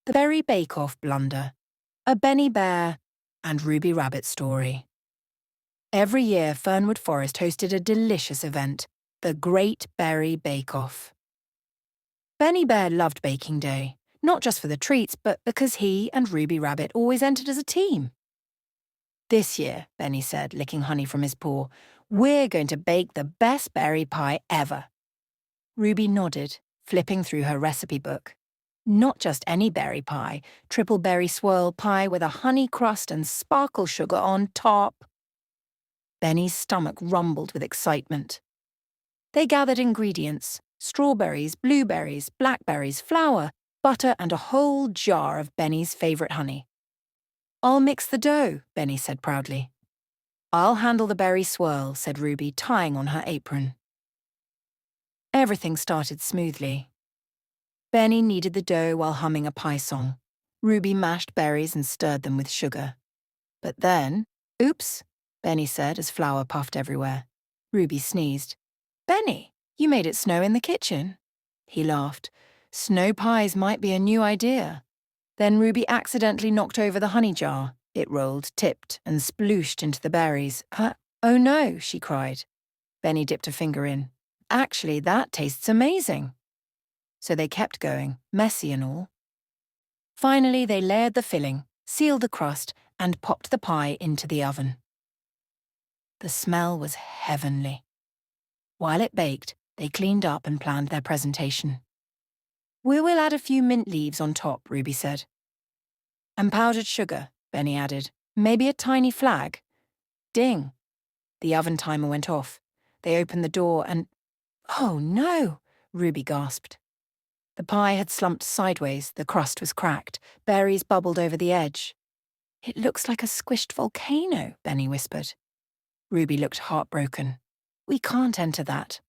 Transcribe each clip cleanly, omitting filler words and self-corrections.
The Berry Bake-Off Blunder, a Benny Bear and Ruby Rabbit story. Every year, Fernwood Forest hosted a delicious event, the Great Berry Bake-Off. Benny Bear loved baking day, not just for the treats, but because he and Ruby Rabbit always entered as a team. "This year," Benny said, licking honey from his paw, "we're going to bake the best berry pie ever." Ruby nodded, flipping through her recipe book. Not just any berry pie, triple berry swirl pie with a honey crust and sparkle sugar on top. Benny's stomach rumbled with excitement. They gathered ingredients: strawberries, blueberries, blackberries, flour, butter, and a whole jar of Benny's favourite honey. "I'll mix the dough," Benny said proudly. "I'll handle the berry swirl," said Ruby, tying on her apron. Everything started smoothly. Benny kneaded the dough while humming a pie song. Ruby mashed berries and stirred them with sugar. But then, "Oops," Benny said as flour puffed everywhere. Ruby sneezed. "Benny, you made it snow in the kitchen." He laughed. Snow pies might be a new idea. Then Ruby accidentally knocked over the honey jar. It rolled, tipped, and splooshed into the berries. Oh no," she cried. Benny dipped a finger in. "Actually, that tastes amazing." So they kept going, messy and all. Finally, they layered the filling, sealed the crust, and popped the pie into the oven. The smell was heavenly. While it baked, they cleaned up and planned their presentation. "We will add a few mint leaves on top," Ruby said. "And powdered sugar," Benny added. "Maybe a tiny flag." Ding! The oven timer went off. They opened the door and— "Oh no!" Ruby gasped. The pie had slumped sideways, the crust was cracked, berries bubbled over the edge. "It looks like a squished volcano," Benny whispered. Ruby looked heartbroken. "We can't enter that."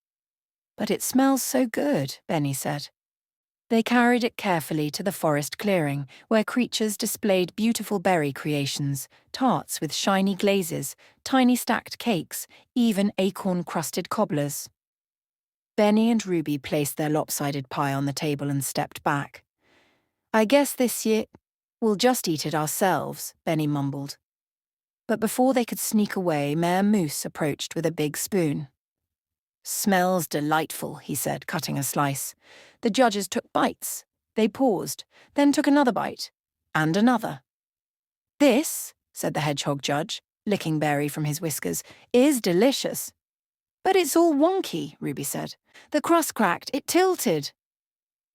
"But it smells so good," Benny said. They carried it carefully to the forest clearing, where creatures displayed beautiful berry creations, tarts with shiny glazes, tiny stacked cakes, even acorn-crusted cobblers. Benny and Ruby placed their lopsided pie on the table and stepped back. "I guess this year we'll just eat it ourselves," Benny mumbled. But before they could sneak away, Mayor Moose approached with a big spoon. "Smells delightful," he said, cutting a slice. The judges took bites. They paused, then took another bite, and another. "This," said the hedgehog judge, licking berry from his whiskers, "is delicious." "But it's all wonky," Ruby said. "The crust cracked, it tilted."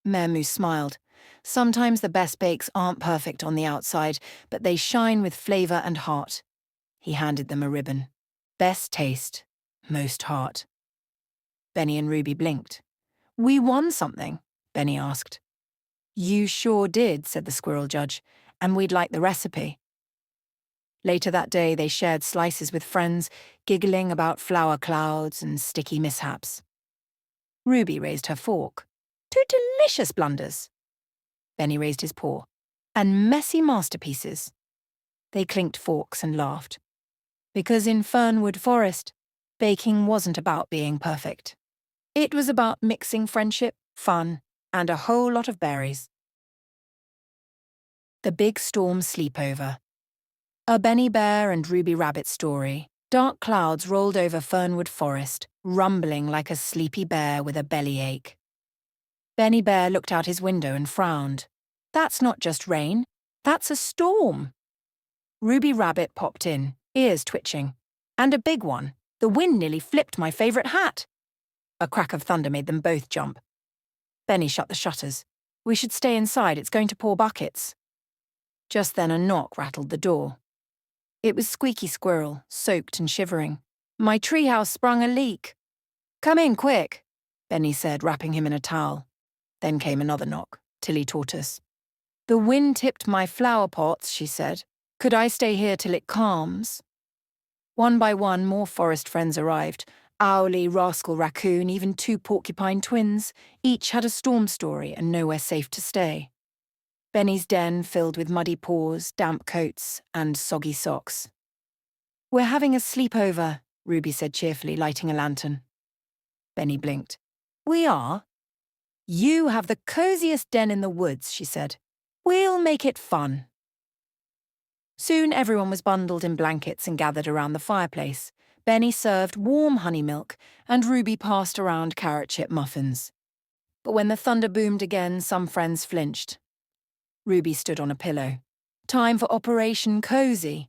Mayor Moose smiled. "Sometimes the best bakes aren't perfect on the outside, but they shine with flavour and heart." He handed them a ribbon. "Best taste, most heart." Benny and Ruby blinked. "We won something?" Benny asked. "You sure did," said the squirrel judge, "and we'd like the recipe." Later that day, they shared slices with friends, giggling about flour clouds and sticky mishaps. Ruby raised her fork. "Two delicious blunders." Benny raised his paw. "And messy masterpieces." They clinked forks and laughed. Because in Fernwood Forest, baking wasn't about being perfect. It was about mixing friendship, fun, and a whole lot of berries. The Big Storm Sleepover. A Benny Bear and Ruby Rabbit story. Dark clouds rolled over Fernwood Forest, rumbling like a sleepy bear with a bellyache. Benny Bear looked out his window and frowned. "That's not just rain, that's a storm." Ruby Rabbit popped in, ears twitching. "And a big one. The wind nearly flipped my favourite hat." A crack of thunder made them both jump. Benny shut the shutters. "We should stay inside, it's going to pour buckets." Just then a knock rattled the door. It was Squeaky Squirrel, soaked and shivering. "My treehouse sprung a leak." "Come in, quick," Benny said, wrapping him in a towel. Then came another knock, Tilly Tortoise. "The wind tipped my flower pots," she said. "Could I stay here till it calms?" One by one, more forest friends arrived. Owly, Rascal Raccoon, even two porcupine twins. Each had a storm story and nowhere safe to stay. Benny's den filled with muddy paws, damp coats, and soggy socks. "We're having a sleepover," Ruby said cheerfully, lighting a lantern. Benny blinked. "We are?" "You have the coziest den in the woods," she said. We'll make it fun. Soon everyone was bundled in blankets and gathered around the fireplace. Benny served warm honey milk, and Ruby passed around carrot chip muffins. But when the thunder boomed again, some friends flinched. Ruby stood on a pillow. Time for Operation Cozy.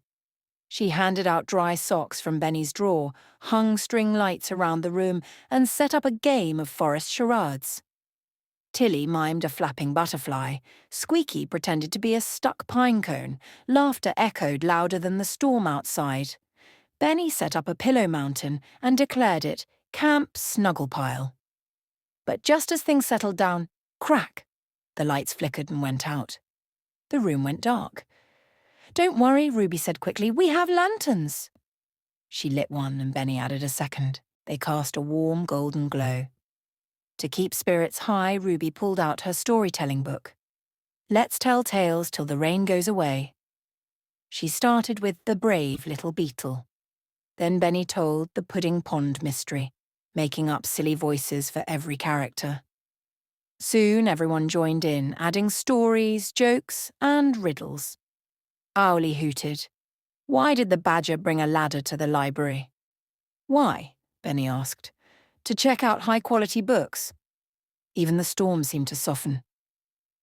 She handed out dry socks from Benny's drawer, hung string lights around the room, and set up a game of forest charades. Tilly mimed a flapping butterfly. Squeaky pretended to be a stuck pine cone. Laughter echoed louder than the storm outside. Benny set up a pillow mountain and declared it Camp Snuggle Pile. But just as things settled down, crack! The lights flickered and went out. The room went dark. "Don't worry," Ruby said quickly, "we have lanterns." She lit one and Benny added a second. They cast a warm golden glow. To keep spirits high, Ruby pulled out her storytelling book. Let's tell tales till the rain goes away. She started with The Brave Little Beetle. Then Benny told the Pudding Pond mystery, making up silly voices for every character. Soon everyone joined in, adding stories, jokes, and riddles. Owlie hooted. "Why did the badger bring a ladder to the library?" "Why?" Benny asked. "To check out high-quality books." Even the storm seemed to soften.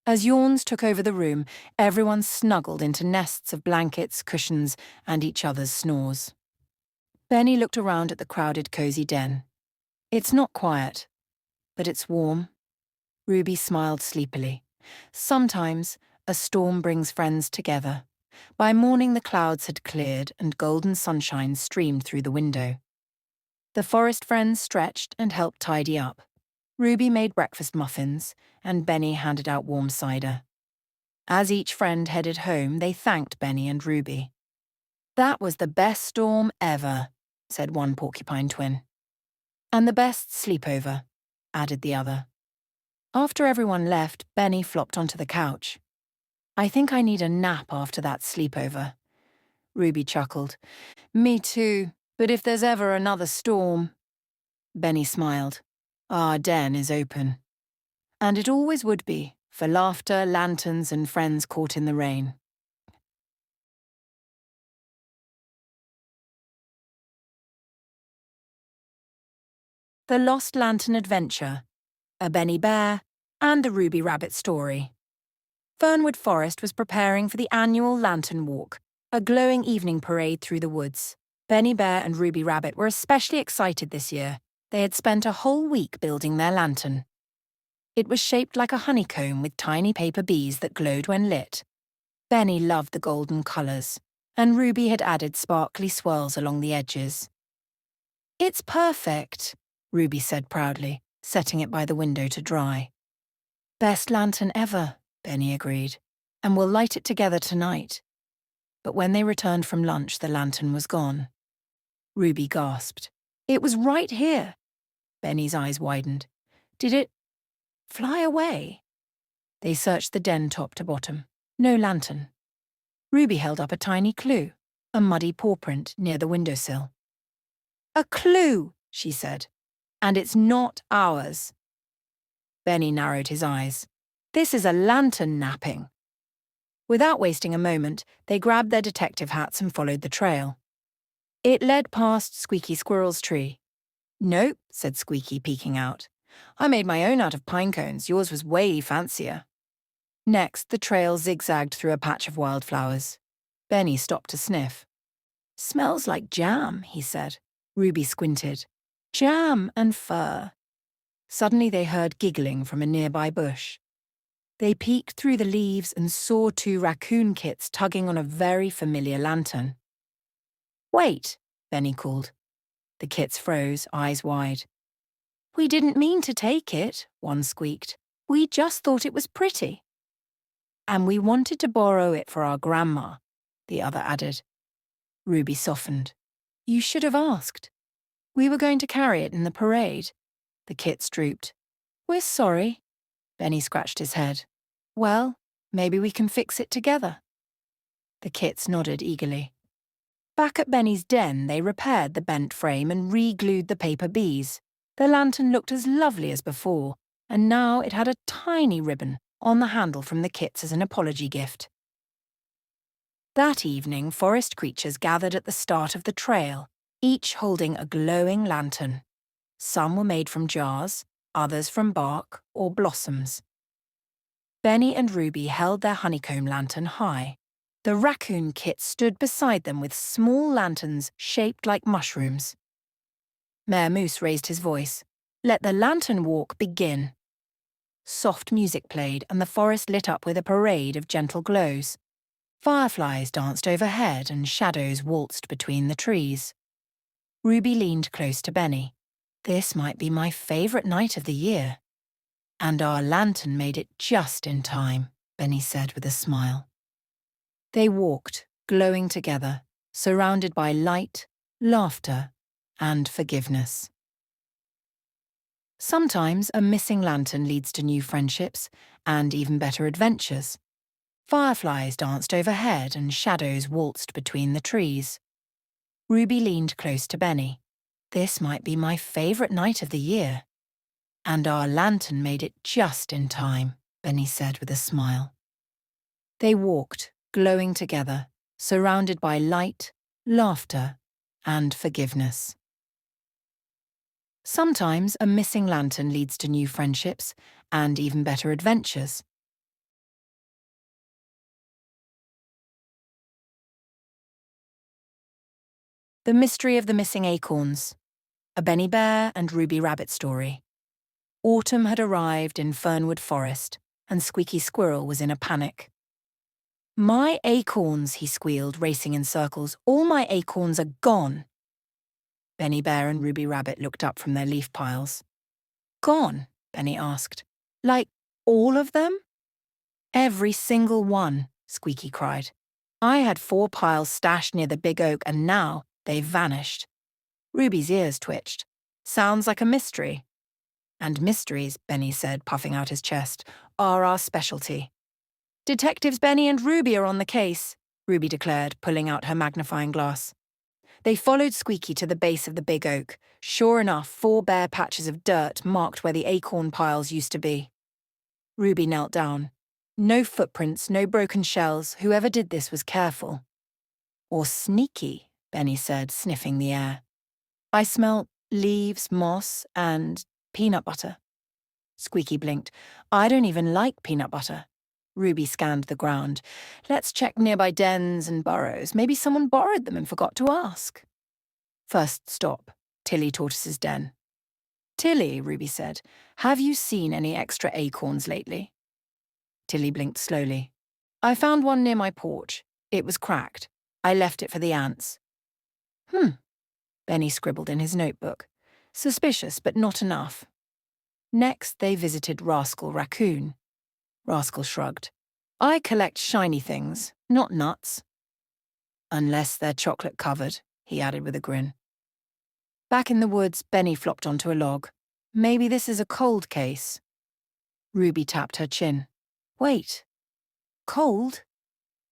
As yawns took over the room, everyone snuggled into nests of blankets, cushions, and each other's snores. Benny looked around at the crowded, cozy den. It's not quiet, but it's warm. Ruby smiled sleepily. Sometimes a storm brings friends together. By morning the clouds had cleared and golden sunshine streamed through the window. The forest friends stretched and helped tidy up. Ruby made breakfast muffins, and Benny handed out warm cider. As each friend headed home, they thanked Benny and Ruby. "That was the best storm ever," said one porcupine twin. "And the best sleepover," added the other. After everyone left, Benny flopped onto the couch. "I think I need a nap after that sleepover." Ruby chuckled. "Me too, but if there's ever another storm..." Benny smiled. "Our den is open." And it always would be, for laughter, lanterns, and friends caught in the rain. The Lost Lantern Adventure, A Benny Bear, and the Ruby Rabbit Story. Fernwood Forest was preparing for the annual Lantern Walk, a glowing evening parade through the woods. Benny Bear and Ruby Rabbit were especially excited this year. They had spent a whole week building their lantern. It was shaped like a honeycomb with tiny paper bees that glowed when lit. Benny loved the golden colours, and Ruby had added sparkly swirls along the edges. "It's perfect," Ruby said proudly, setting it by the window to dry. "Best lantern ever," Benny agreed, "and we'll light it together tonight." But when they returned from lunch, the lantern was gone. Ruby gasped. "It was right here." Benny's eyes widened. "Did it fly away?" They searched the den top to bottom. No lantern. Ruby held up a tiny clue, a muddy paw print near the windowsill. "A clue," she said. "And it's not ours." Benny narrowed his eyes. "This is a lantern napping." Without wasting a moment, they grabbed their detective hats and followed the trail. It led past Squeaky Squirrel's tree. "Nope," said Squeaky, peeking out. "I made my own out of pine cones. Yours was way fancier." Next, the trail zigzagged through a patch of wildflowers. Benny stopped to sniff. "Smells like jam," he said. Ruby squinted. "Jam and fur." Suddenly they heard giggling from a nearby bush. They peeked through the leaves and saw two raccoon kits tugging on a very familiar lantern. "Wait," Benny called. The kits froze, eyes wide. "We didn't mean to take it," one squeaked. "We just thought it was pretty." "And we wanted to borrow it for our grandma," the other added. Ruby softened. "You should have asked. We were going to carry it in the parade." The kits drooped. "We're sorry." Benny scratched his head. "Well, maybe we can fix it together." The kits nodded eagerly. Back at Benny's den, they repaired the bent frame and re-glued the paper bees. The lantern looked as lovely as before, and now it had a tiny ribbon, on the handle from the kits as an apology gift. That evening, forest creatures gathered at the start of the trail, each holding a glowing lantern. Some were made from jars, others from bark or blossoms. Benny and Ruby held their honeycomb lantern high. The raccoon kit stood beside them with small lanterns shaped like mushrooms. Mayor Moose raised his voice. "Let the lantern walk begin." Soft music played and the forest lit up with a parade of gentle glows. Fireflies danced overhead and shadows waltzed between the trees. Ruby leaned close to Benny. "This might be my favourite night of the year." "And our lantern made it just in time," Benny said with a smile. They walked, glowing together, surrounded by light, laughter, and forgiveness. Sometimes a missing lantern leads to new friendships and even better adventures. Fireflies danced overhead and shadows waltzed between the trees. Ruby leaned close to Benny. "This might be my favourite night of the year." "And our lantern made it just in time," Benny said with a smile. They walked, glowing together, surrounded by light, laughter, and forgiveness. Sometimes a missing lantern leads to new friendships and even better adventures. The Mystery of the Missing Acorns, a Benny Bear and Ruby Rabbit story. Autumn had arrived in Fernwood Forest, and Squeaky Squirrel was in a panic. "My acorns," he squealed, racing in circles. "All my acorns are gone." Benny Bear and Ruby Rabbit looked up from their leaf piles. "Gone?" Benny asked. "Like all of them?" "Every single one," Squeaky cried. "I had 4 piles stashed near the big oak and now they've vanished." Ruby's ears twitched. "Sounds like a mystery." "And mysteries," Benny said, puffing out his chest, "are our specialty." "Detectives Benny and Ruby are on the case," Ruby declared, pulling out her magnifying glass. They followed Squeaky to the base of the big oak. Sure enough, 4 bare patches of dirt marked where the acorn piles used to be. Ruby knelt down. No footprints, no broken shells. Whoever did this was careful. "Or sneaky," Benny said, sniffing the air. "I smell leaves, moss, and peanut butter." Squeaky blinked. "I don't even like peanut butter." Ruby scanned the ground. "Let's check nearby dens and burrows. Maybe someone borrowed them and forgot to ask." First stop, Tilly Tortoise's den. "Tilly," Ruby said, "have you seen any extra acorns lately?" Tilly blinked slowly. "I found one near my porch. It was cracked. I left it for the ants." Benny scribbled in his notebook. "Suspicious, but not enough." Next, they visited Rascal Raccoon. Rascal shrugged. "I collect shiny things, not nuts." "Unless they're chocolate-covered," he added with a grin. Back in the woods, Benny flopped onto a log. "Maybe this is a cold case." Ruby tapped her chin. "Wait. Cold?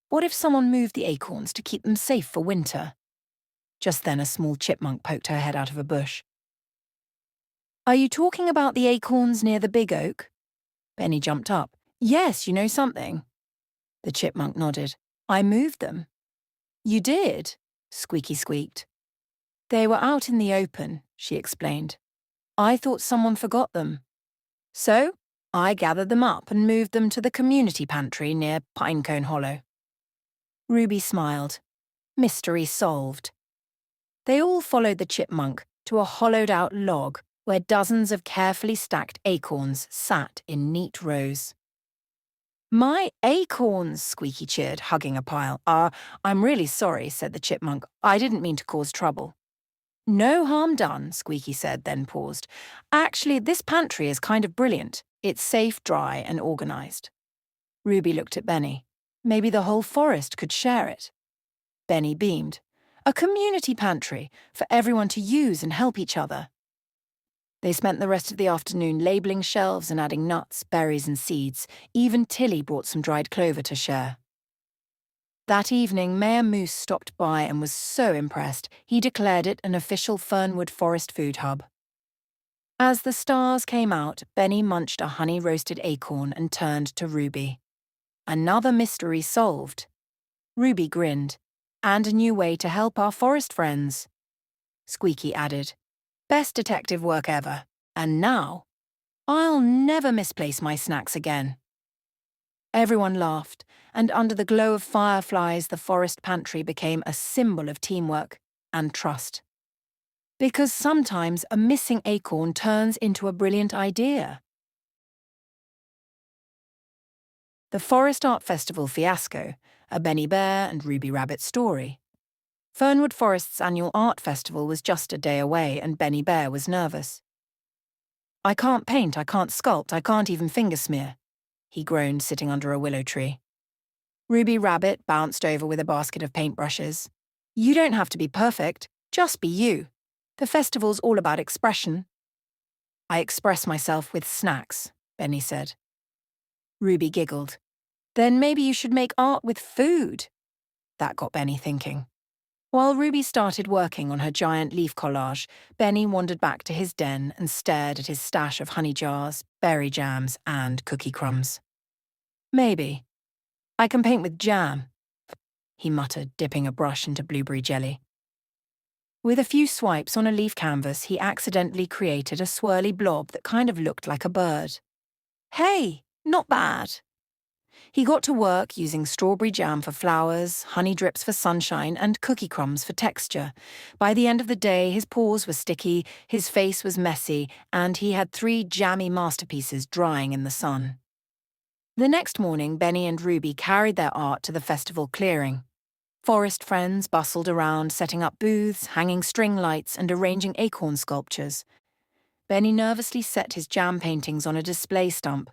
What if someone moved the acorns to keep them safe for winter?" Just then a small chipmunk poked her head out of a bush. "Are you talking about the acorns near the big oak?" Benny jumped up. "Yes, you know something." The chipmunk nodded. "I moved them." "You did?" Squeaky squeaked. "They were out in the open," she explained. "I thought someone forgot them. So, I gathered them up and moved them to the community pantry near Pinecone Hollow." Ruby smiled. Mystery solved. They all followed the chipmunk to a hollowed-out log where dozens of carefully stacked acorns sat in neat rows. "My acorns," Squeaky cheered, hugging a pile. I'm really sorry," said the chipmunk. "I didn't mean to cause trouble." "No harm done," Squeaky said, then paused. "Actually, this pantry is kind of brilliant. It's safe, dry, and organized." Ruby looked at Benny. "Maybe the whole forest could share it." Benny beamed. "A community pantry, for everyone to use and help each other." They spent the rest of the afternoon labeling shelves and adding nuts, berries, and seeds. Even Tilly brought some dried clover to share. That evening, Mayor Moose stopped by and was so impressed, he declared it an official Fernwood Forest food hub. As the stars came out, Benny munched a honey-roasted acorn and turned to Ruby. Another mystery solved. Ruby grinned. And a new way to help our forest friends. Squeaky added, best detective work ever. And now, I'll never misplace my snacks again. Everyone laughed, and under the glow of fireflies, the forest pantry became a symbol of teamwork and trust. Because sometimes a missing acorn turns into a brilliant idea. The Forest Art Festival fiasco, a Benny Bear and Ruby Rabbit story. Fernwood Forest's annual art festival was just a day away, and Benny Bear was nervous. I can't paint, I can't sculpt, I can't even finger smear, he groaned, sitting under a willow tree. Ruby Rabbit bounced over with a basket of paintbrushes. You don't have to be perfect, just be you. The festival's all about expression. I express myself with snacks, Benny said. Ruby giggled. Then maybe you should make art with food. That got Benny thinking. While Ruby started working on her giant leaf collage, Benny wandered back to his den and stared at his stash of honey jars, berry jams, and cookie crumbs. Maybe. I can paint with jam, he muttered, dipping a brush into blueberry jelly. With a few swipes on a leaf canvas, he accidentally created a swirly blob that kind of looked like a bird. Hey, not bad. He got to work using strawberry jam for flowers, honey drips for sunshine, and cookie crumbs for texture. By the end of the day, his paws were sticky, his face was messy, and he had 3 jammy masterpieces drying in the sun. The next morning, Benny and Ruby carried their art to the festival clearing. Forest friends bustled around, setting up booths, hanging string lights, and arranging acorn sculptures. Benny nervously set his jam paintings on a display stump.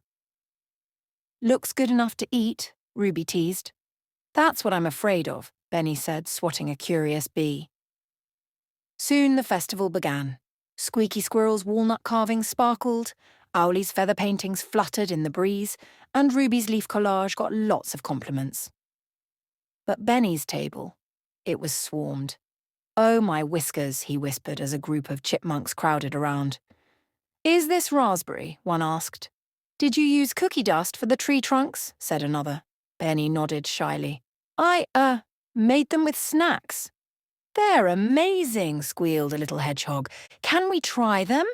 Looks good enough to eat, Ruby teased. That's what I'm afraid of, Benny said, swatting a curious bee. Soon the festival began. Squeaky Squirrel's walnut carvings sparkled, Owlie's feather paintings fluttered in the breeze, and Ruby's leaf collage got lots of compliments. But Benny's table, it was swarmed. Oh, my whiskers, he whispered as a group of chipmunks crowded around. Is this raspberry? One asked. Did you use cookie dust for the tree trunks? Said another. Benny nodded shyly. I, made them with snacks. They're amazing, squealed a little hedgehog. Can we try them?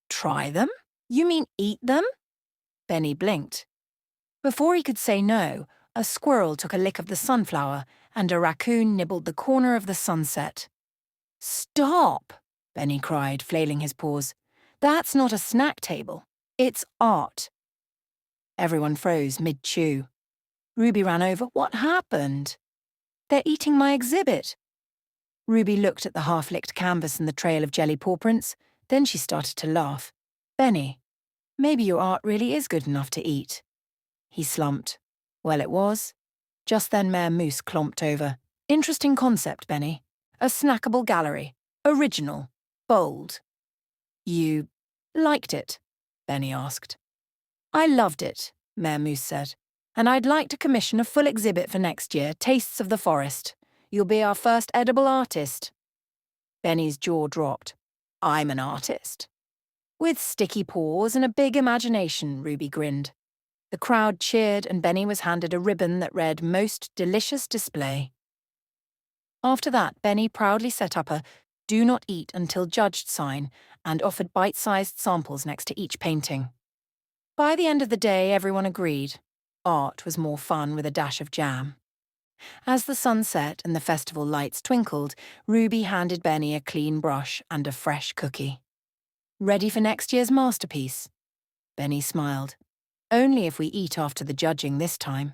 Try them? You mean eat them? Benny blinked. Before he could say no, a squirrel took a lick of the sunflower, and a raccoon nibbled the corner of the sunset. Stop, Benny cried, flailing his paws. That's not a snack table. It's art. Everyone froze mid-chew. Ruby ran over. What happened? They're eating my exhibit. Ruby looked at the half-licked canvas and the trail of jelly paw prints. Then she started to laugh. Benny, maybe your art really is good enough to eat. He slumped. Well, it was. Just then Mayor Moose clomped over. Interesting concept, Benny. A snackable gallery. Original. Bold. You liked it? Benny asked. I loved it, Mayor Moose said. And I'd like to commission a full exhibit for next year, Tastes of the Forest. You'll be our first edible artist. Benny's jaw dropped. I'm an artist. With sticky paws and a big imagination, Ruby grinned. The crowd cheered and Benny was handed a ribbon that read Most Delicious Display. After that, Benny proudly set up a Do Not Eat Until Judged sign and offered bite-sized samples next to each painting. By the end of the day, everyone agreed. Art was more fun with a dash of jam. As the sun set and the festival lights twinkled, Ruby handed Benny a clean brush and a fresh cookie. Ready for next year's masterpiece? Benny smiled. Only if we eat after the judging this time.